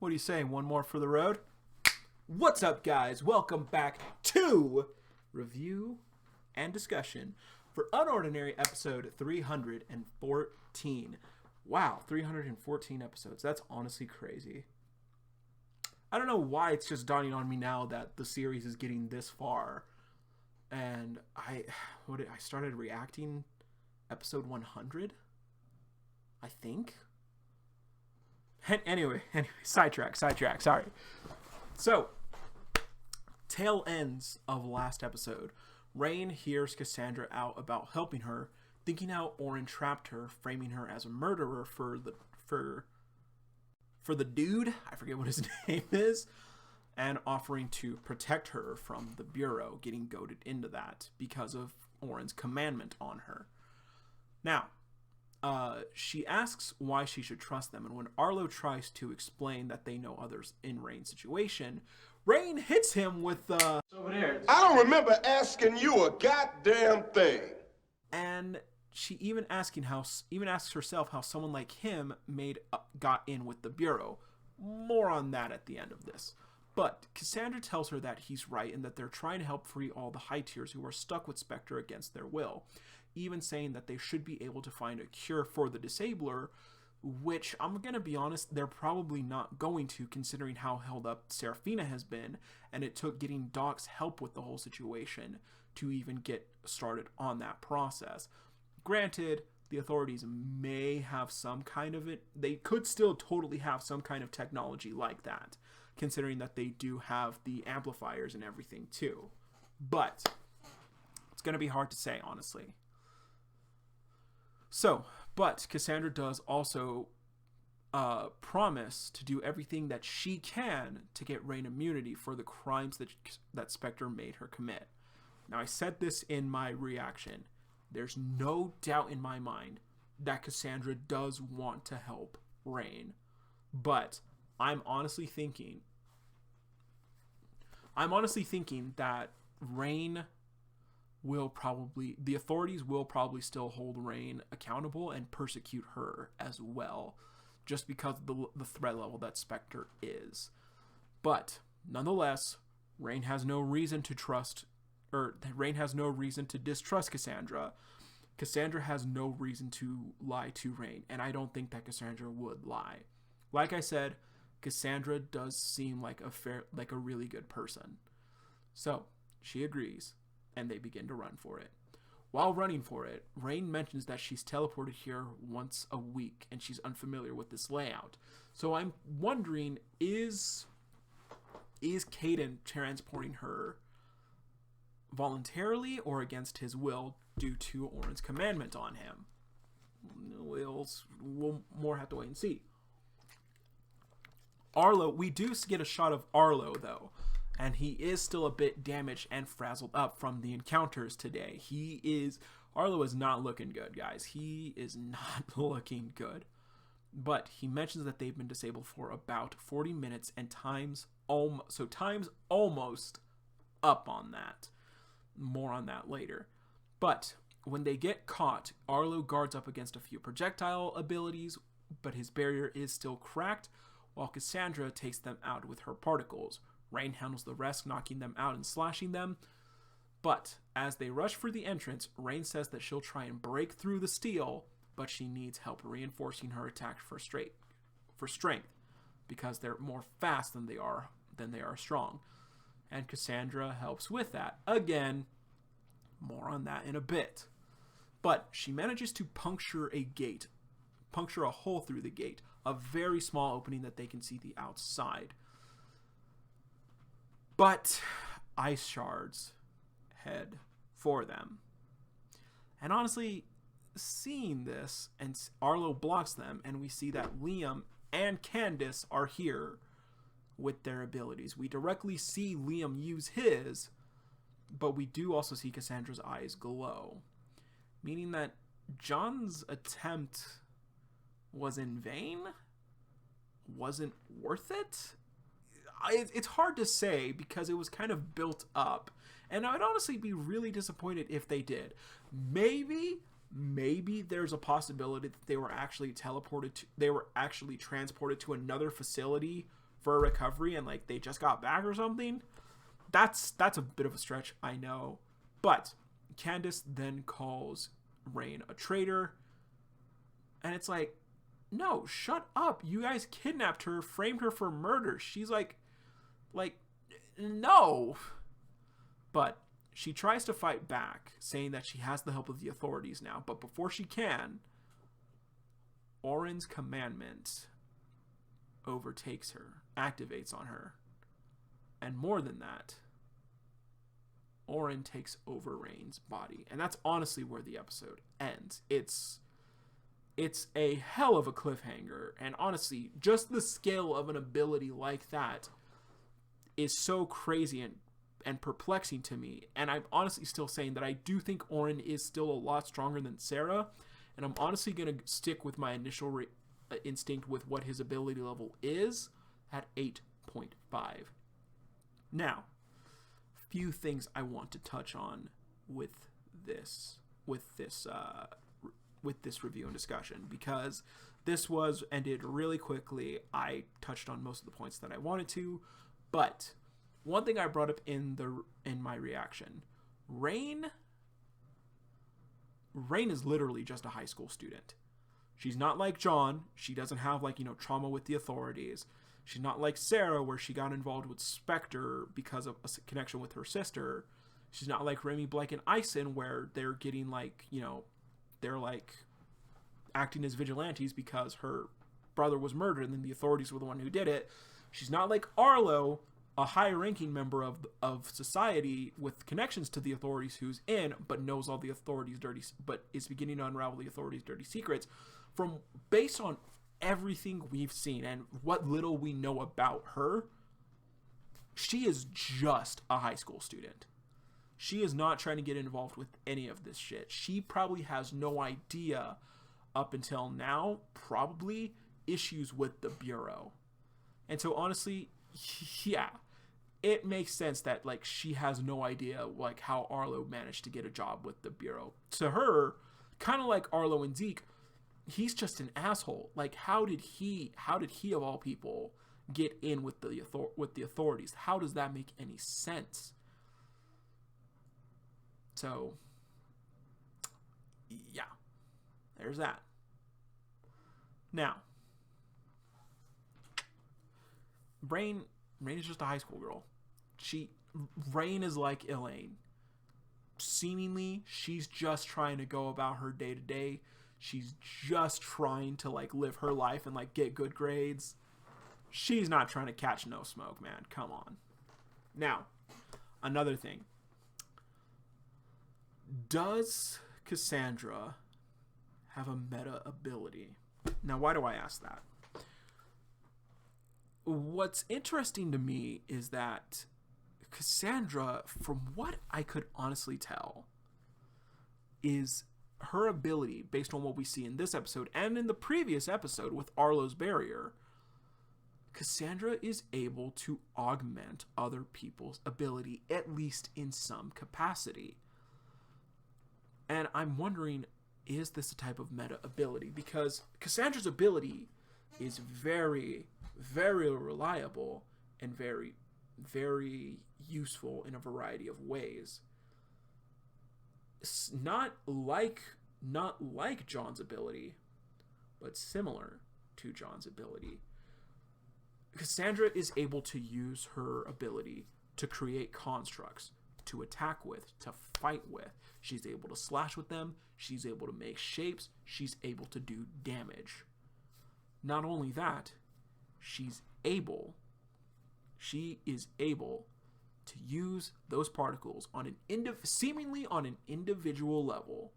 What do you say? One more for the road? What's up, guys? Welcome back to Review and Discussion for UnOrdinary episode 314. Wow, 314 episodes. That's honestly crazy. I don't know why it's just dawning on me now that the series is getting this far. And I started reacting episode 100, I think. Anyway, sidetrack, sorry. So, tail ends of last episode. Rein hears Cassandra out about helping her, thinking how Oren trapped her, framing her as a murderer for the dude, I forget what his name is, and offering to protect her from the Bureau, getting goaded into that because of Oren's commandment on her. Now, she asks why she should trust them, and when Arlo tries to explain that they know others in Rein's situation, Rein hits him with over there. I don't remember asking you a goddamn thing. And she even asks herself how someone like him got in with the Bureau. More on that at the end of this. But Cassandra tells her that he's right and that they're trying to help free all the high tiers who are stuck with Spectre against their will, even saying that they should be able to find a cure for the Disabler, which, I'm going to be honest, they're probably not going to, considering how held up Seraphina has been, and it took getting Doc's help with the whole situation to even get started on that process. Granted, the authorities may have some kind of it. They could still totally have some kind of technology like that, considering that they do have the amplifiers and everything too. But it's going to be hard to say, honestly. So, but Cassandra does also promise to do everything that she can to get Rein immunity for the crimes that Spectre made her commit. Now, I said this in my reaction. There's no doubt in my mind that Cassandra does want to help Rein. But I'm honestly thinking that Rein the authorities will probably still hold Rein accountable and persecute her as well, just because of the threat level that Spectre is. But nonetheless, Rein has no reason to distrust Cassandra. Cassandra has no reason to lie to Rein, and I don't think that Cassandra would lie. Like I said, Cassandra does seem like a really good person. So, she agrees, and they begin to run for it. While running for it, Rein mentions that she's teleported here once a week, and she's unfamiliar with this layout. So I'm wondering, is Caden transporting her voluntarily or against his will due to Oren's commandment on him? We'll more have to wait and see. Arlo, we do get a shot of Arlo, though, and he is still a bit damaged and frazzled up from the encounters today. Arlo is not looking good, guys. He is not looking good. But he mentions that they've been disabled for about 40 minutes, and time's almost up on that. More on that later. But when they get caught, Arlo guards up against a few projectile abilities, but his barrier is still cracked, while Cassandra takes them out with her particles. Rein handles the rest, knocking them out and slashing them. But as they rush for the entrance, Rein says that she'll try and break through the steel, but she needs help reinforcing her attack for strength, because they're more fast than they are strong. And Cassandra helps with that. Again, more on that in a bit. But she manages to puncture a hole through the gate, a very small opening that they can see the outside. But ice shards head for them. And honestly, seeing this, and Arlo blocks them, and we see that Liam and Candace are here with their abilities. We directly see Liam use his, but we do also see Cassandra's eyes glow, meaning that John's attempt was in vain? Wasn't worth it? It's hard to say because it was kind of built up, and I'd honestly be really disappointed if they did. Maybe there's a possibility that they were actually transported to another facility for a recovery and like they just got back or something. That's a bit of a stretch, I know. But Candace then calls Rein a traitor. And it's like, no, shut up. You guys kidnapped her, framed her for murder. She's like, no. But she tries to fight back, saying that she has the help of the authorities now. But before she can, Orin's commandment overtakes her, activates on her. And more than that, Orin takes over Rein's body. And that's honestly where the episode ends. It's a hell of a cliffhanger. And honestly, just the scale of an ability like that is so crazy and perplexing to me. And I'm honestly still saying that I do think Orin is still a lot stronger than Sarah. And I'm honestly going to stick with my initial instinct with what his ability level is at 8.5. Now, few things I want to touch on with this review and discussion, because this was ended really quickly. I touched on most of the points that I wanted to, but one thing I brought up in my reaction, Rein is literally just a high school student. She's not like John. She doesn't have trauma with the authorities. She's not like Sarah, where she got involved with Spectre because of a connection with her sister. She's not like Remy, Blake, and Ison, where they're getting they're acting as vigilantes because her brother was murdered and then the authorities were the one who did it. She's not like Arlo, a high-ranking member of society with connections to the authorities who's in, but knows all the authorities' but is beginning to unravel the authorities' dirty secrets. Based on everything we've seen and what little we know about her, she is just a high school student. She is not trying to get involved with any of this shit. She probably has no idea up until now, probably, issues with the Bureau. And so honestly, yeah, it makes sense that she has no idea how Arlo managed to get a job with the Bureau. To her, kind of like Arlo and Zeke, he's just an asshole. How did he of all people get in with the authorities? How does that make any sense? So, yeah, there's that. Now, Rein is just a high school girl. Rein is like Elaine. Seemingly, she's just trying to go about her day to day. She's just trying to live her life and get good grades. She's not trying to catch no smoke, man. Come on. Now, another thing. Does Cassandra have a meta ability? Now, why do I ask that? What's interesting to me is that Cassandra, from what I could honestly tell, is her ability, based on what we see in this episode and in the previous episode with Arlo's barrier, Cassandra is able to augment other people's ability, at least in some capacity. And I'm wondering, is this a type of meta ability? Because Cassandra's ability is very, very reliable and very, very useful in a variety of ways. It's not like John's ability, but similar to John's ability. Cassandra is able to use her ability to create constructs, to attack with, to fight with. She's able to slash with them. She's able to make shapes. She's able to do damage. Not only that, she is able to use those particles on seemingly on an individual level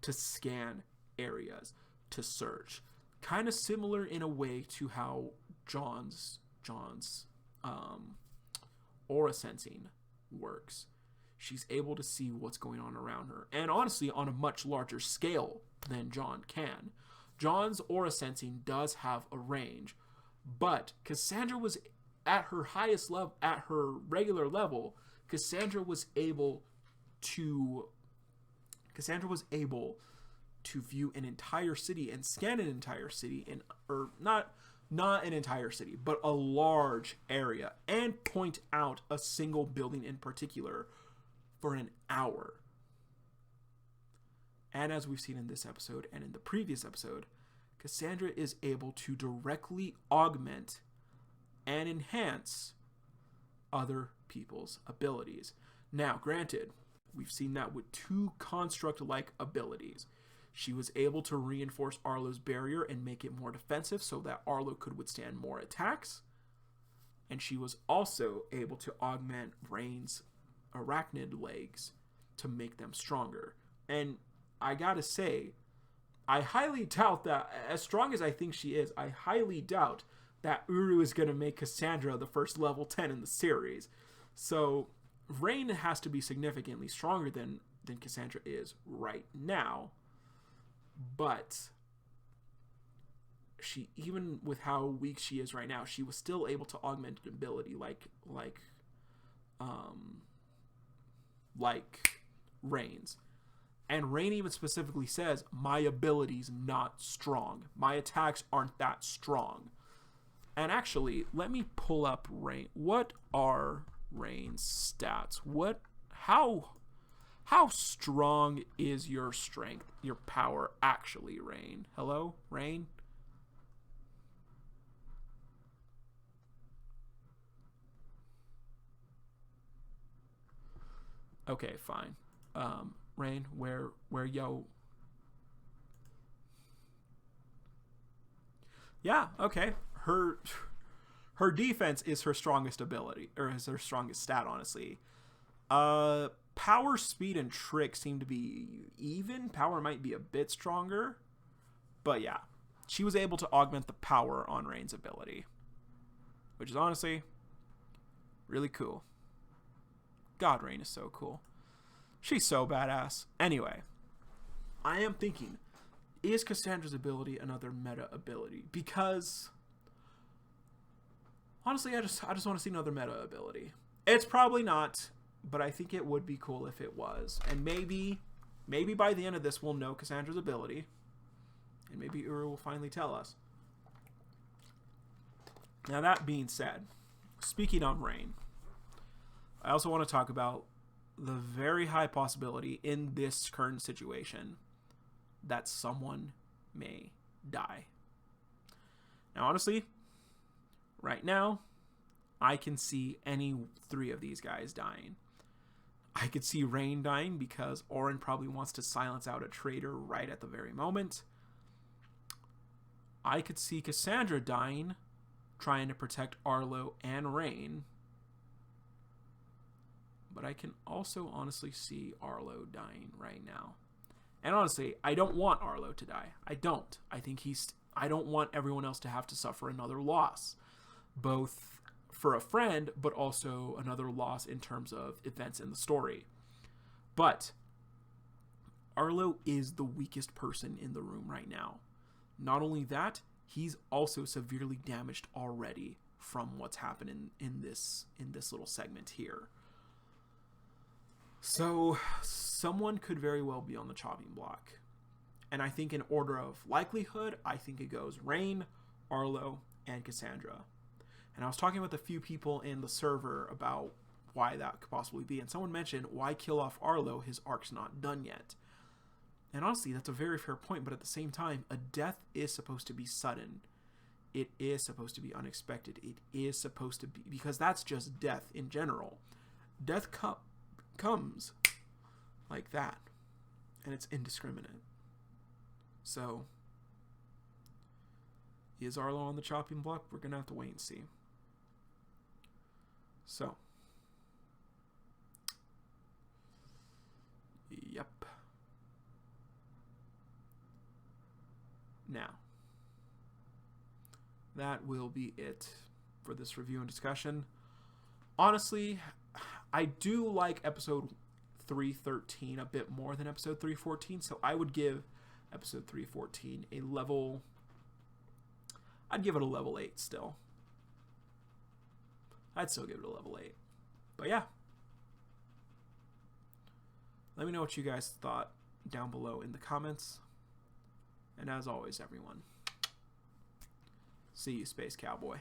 to scan areas, to search. Kind of similar in a way to how John's aura sensing works. She's able to see what's going on around her, and honestly on a much larger scale than John can. John's aura sensing does have a range, but Cassandra was at her highest level, at her regular level. Cassandra was able to view an entire city and scan an entire city, or not not an entire city, but a large area, and point out a single building in particular for an hour. And as we've seen in this episode and in the previous episode, Cassandra is able to directly augment and enhance other people's abilities. Now, granted, we've seen that with two construct-like abilities. She was able to reinforce Arlo's barrier and make it more defensive so that Arlo could withstand more attacks. And she was also able to augment Rein's arachnid legs to make them stronger. And I gotta say, I highly doubt that, as strong as I think she is, I highly doubt that Uru is going to make Cassandra the first level 10 in the series. So Rein has to be significantly stronger than Cassandra is right now. But she, even with how weak she is right now, she was still able to augment an ability like Rein's. And Rein even specifically says, my ability's not strong. My attacks aren't that strong. And actually, let me pull up Rein. What are Rein's stats? How strong is your strength, your power actually, Rein? Hello, Rein? Okay, fine. Rein, where yo? Yeah, okay. Her defense is her strongest ability, or is her strongest stat, honestly. Power, speed, and trick seem to be even. Power might be a bit stronger. But yeah, she was able to augment the power on Rein's ability, which is honestly really cool. God, Rein is so cool. She's so badass. Anyway, I am thinking, is Cassandra's ability another meta ability? Because honestly, I just want to see another meta ability. It's probably not, but I think it would be cool if it was. And maybe by the end of this, we'll know Cassandra's ability. And maybe Uru will finally tell us. Now, that being said, speaking on Rein, I also want to talk about the very high possibility in this current situation that someone may die. Now, honestly, right now, I can see any three of these guys dying. I could see Rein dying because Orin probably wants to silence out a traitor right at the very moment. I could see Cassandra dying, trying to protect Arlo and Rein. But I can also honestly see Arlo dying right now. And honestly, I don't want Arlo to die. I don't. I don't want everyone else to have to suffer another loss. Both for a friend, but also another loss in terms of events in the story. But Arlo is the weakest person in the room right now. Not only that, he's also severely damaged already from what's happened in this little segment here. So someone could very well be on the chopping block. And I think in order of likelihood, I think it goes Rein, Arlo, and Cassandra. And I was talking with a few people in the server about why that could possibly be. And someone mentioned, why kill off Arlo? His arc's not done yet. And honestly, that's a very fair point. But at the same time, a death is supposed to be sudden. It is supposed to be unexpected. It is supposed to be, because that's just death in general. Death comes like that. And it's indiscriminate. So, is Arlo on the chopping block? We're going to have to wait and see. So, yep. Now, that will be it for this review and discussion. Honestly, I do like episode 313 a bit more than episode 314, so I would give episode 314 a level... I'd give it a level 8 still. I'd still give it a level 8. But yeah. Let me know what you guys thought down below in the comments. And as always, everyone, See you, Space Cowboy.